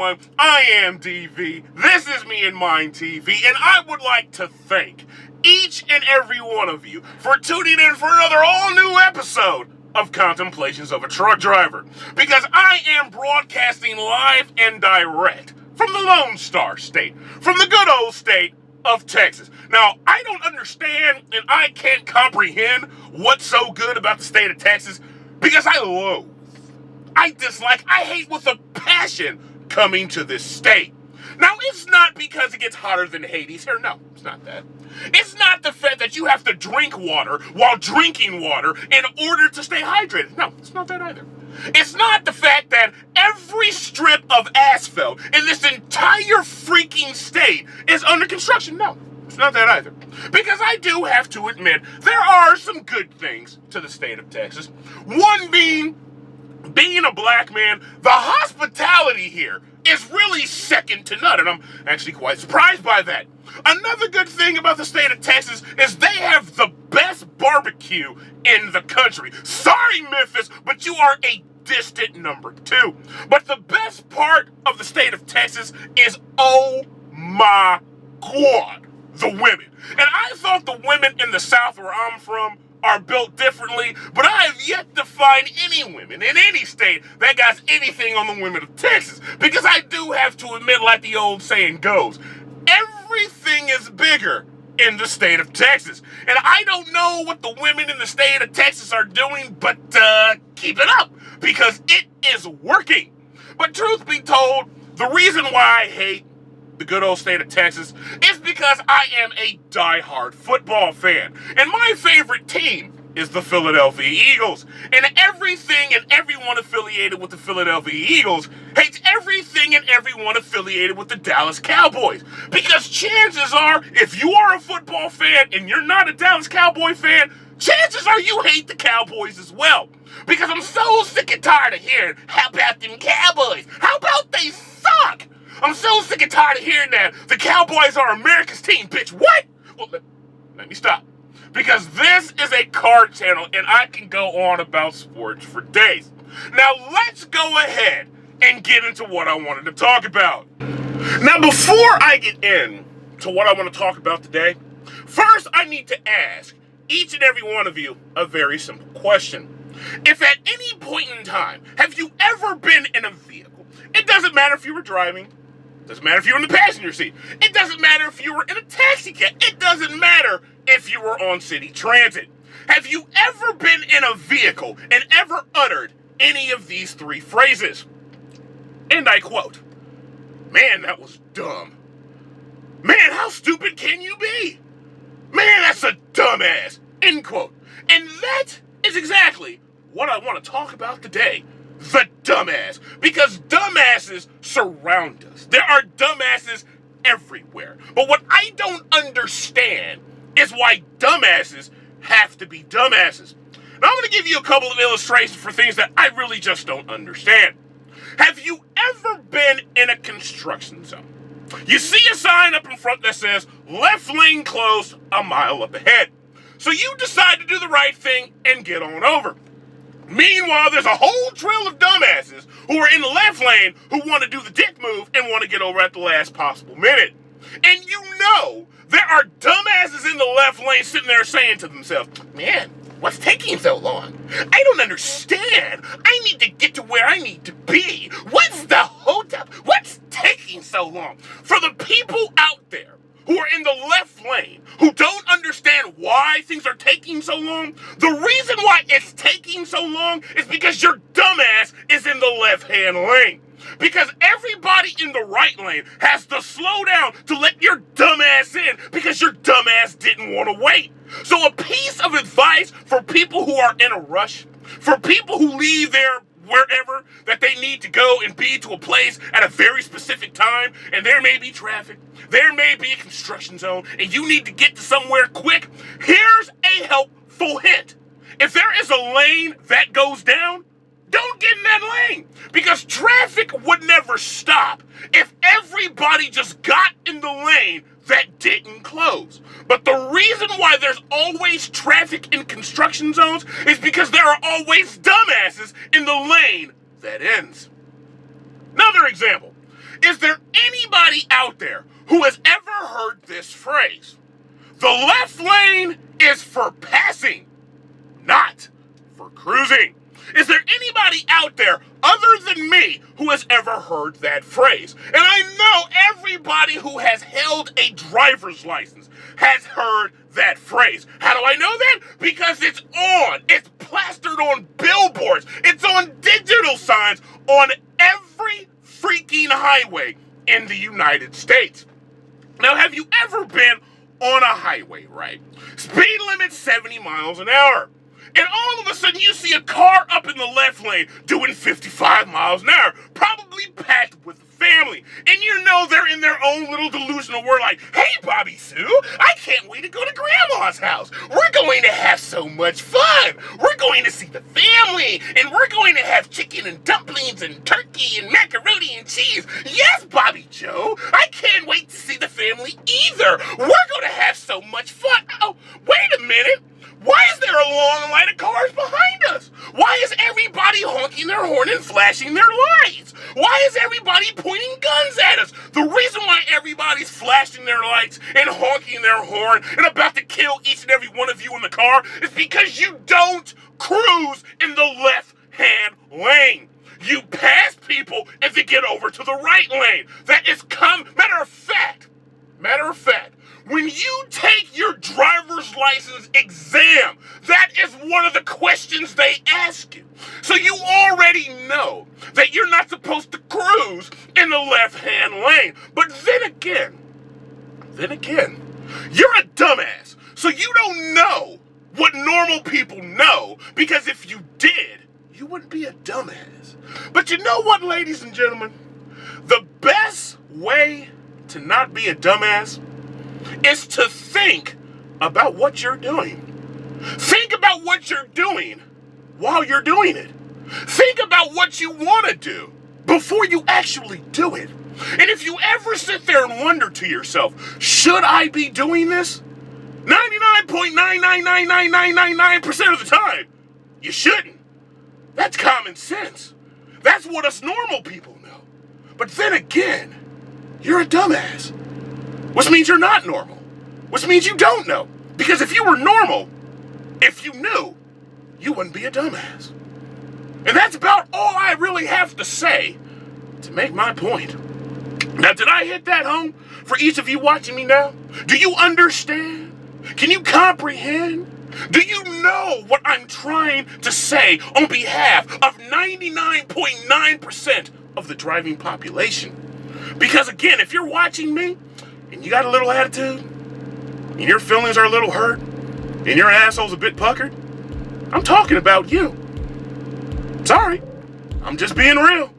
everyone, I am DV, this is Me and Mine TV, and I would like to thank each and every one of you for tuning in for another all-new episode of Contemplations of a Truck Driver, because I am broadcasting live and direct from the Lone Star State, from the good old state of Texas. Now, I don't understand and I can't comprehend what's so good about the state of Texas, because I loathe, I dislike, I hate with a passion coming to this state. Now, it's not because it gets hotter than Hades here. No, it's not that. It's not the fact that you have to drink water while drinking water in order to stay hydrated. No, it's not that either. It's not the fact that every strip of asphalt in this entire freaking state is under construction. No, it's not that either. Because I do have to admit, there are some good things to the state of Texas. One being a black man, the hospitality here is really second to none, and I'm actually quite surprised by that. Another good thing about the state of Texas is they have the best barbecue in the country. Sorry, Memphis, but you are a distant number two. But the best part of the state of Texas is, oh my God, the women. And I thought the women in the South where I'm from are built differently, but I have yet to find any women in any state that got anything on the women of Texas. Because I do have to admit, like the old saying goes, everything is bigger in the state of Texas. And I don't know what the women in the state of Texas are doing, but keep it up, because it is working. But truth be told, the reason why I hate the good old state of Texas is because I am a diehard football fan. And my favorite team is the Philadelphia Eagles. And everything and everyone affiliated with the Philadelphia Eagles hates everything and everyone affiliated with the Dallas Cowboys. Because chances are, if you are a football fan and you're not a Dallas Cowboy fan, chances are you hate the Cowboys as well. Because I'm so sick and tired of hearing, how about them Cowboys? How about they suck? I'm so sick and tired of hearing that. The Cowboys are America's team, bitch. What? Well, let me stop. Because this is a car channel, and I can go on about sports for days. Now, let's go ahead and get into what I wanted to talk about. Now, before I get into what I want to talk about today, first I need to ask each and every one of you a very simple question. If at any point in time, have you ever been in a vehicle? It doesn't matter if you were driving. It doesn't matter if you were in the passenger seat. It doesn't matter if you were in a taxi cab. It doesn't matter if you were on city transit. Have you ever been in a vehicle and ever uttered any of these three phrases? And I quote, "Man, that was dumb. Man, how stupid can you be? Man, that's a dumbass." End quote. And that is exactly what I want to talk about today. The dumbass. Because dumbasses surround us. There are dumbasses everywhere. But what I don't understand is why dumbasses have to be dumbasses. Now, I'm going to give you a couple of illustrations for things that I really just don't understand. Have you ever been in a construction zone? You see a sign up in front that says, "Left lane closed a mile up ahead." So you decide to do the right thing and get on over. Meanwhile, there's a whole trail of dumbasses who are in the left lane who want to do the dick move and want to get over at the last possible minute. And you know, there are dumbasses in the left lane sitting there saying to themselves, "Man, what's taking so long? I don't understand. I need to get to where I need to be. What's the holdup? What's taking so long?" For the people out there who are in the left lane, who don't understand why things are taking so long, the reason why it's taking so long is because your dumbass is in the left-hand lane. Because everybody in the right lane has to slow down to let your dumbass in because your dumbass didn't want to wait. So a piece of advice for people who are in a rush, for people who leave their wherever that they need to go and be to a place at a very specific time, and there may be traffic, there may be a construction zone, and you need to get to somewhere quick, here's a helpful hint. If there is a lane that goes down, don't get in that lane, because traffic would never stop if everybody just got in the lane that didn't close. But the reason why there's always traffic in construction zones is because there are always dumbasses in the lane that ends. Another example. Is there anybody out there who has ever heard this phrase? The left lane is for passing, not for cruising. Is there anybody out there other than me who has ever heard that phrase? And I know everybody who has held a driver's license has heard that phrase. How do I know that? Because it's plastered on billboards. It's on digital signs on every freaking highway in the United States. Now, have you ever been on a highway, right? Speed limit 70 miles an hour. And all of a sudden you see a car up in the left lane doing 55 miles an hour, probably packed with family. And you know they're in their own little delusional world like, hey, Bobby Sue, I can't wait to go to Grandma's house. We're going to have so much fun. We're going to see the family, and we're going to have chicken and dumplings and turkey and macaroni and cheese. Yes, Bobby Joe, I can't wait to see the family either. We're going to have so much fun. Oh, wait a minute. Why is there a long line of cars behind us? Why is everybody honking their horn and flashing their lights? Why is everybody pointing guns at us? The reason why everybody's flashing their lights and honking their horn and about to kill each and every one of you in the car is because you don't cruise in the left-hand lane. You pass people and then get over to the right lane. That is matter of fact, when you take your driver's license exam, that is one of the questions they ask you. So you already know that you're not supposed to cruise in the left-hand lane. But then again, you're a dumbass. So you don't know what normal people know, because if you did, you wouldn't be a dumbass. But you know what, ladies and gentlemen? The best way to not be a dumbass is to think about what you're doing. Think about what you're doing while you're doing it. Think about what you want to do before you actually do it. And if you ever sit there and wonder to yourself, should I be doing this? 99.9999999% of the time, you shouldn't. That's common sense. That's what us normal people know. But then again, you're a dumbass. Which means you're not normal. Which means you don't know. Because if you were normal, if you knew, you wouldn't be a dumbass. And that's about all I really have to say to make my point. Now, did I hit that home for each of you watching me now? Do you understand? Can you comprehend? Do you know what I'm trying to say on behalf of 99.9% of the driving population? Because again, if you're watching me and you got a little attitude and your feelings are a little hurt and your asshole's a bit puckered, I'm talking about you. Sorry, I'm just being real.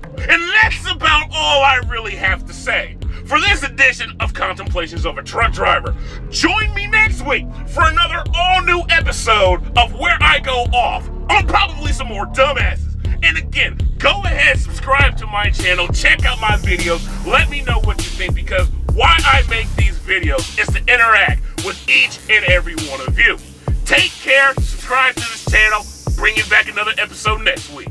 And that's about all I really have to say for this edition of Contemplations of a Truck Driver. Join me next week for another all-new episode of Where I Go Off on probably some more dumbasses. And again, go ahead, subscribe to my channel, check out my videos, let me know what you think, because why I make these videos is to interact with each and every one of you. Take care, subscribe to this channel, bring you back another episode next week.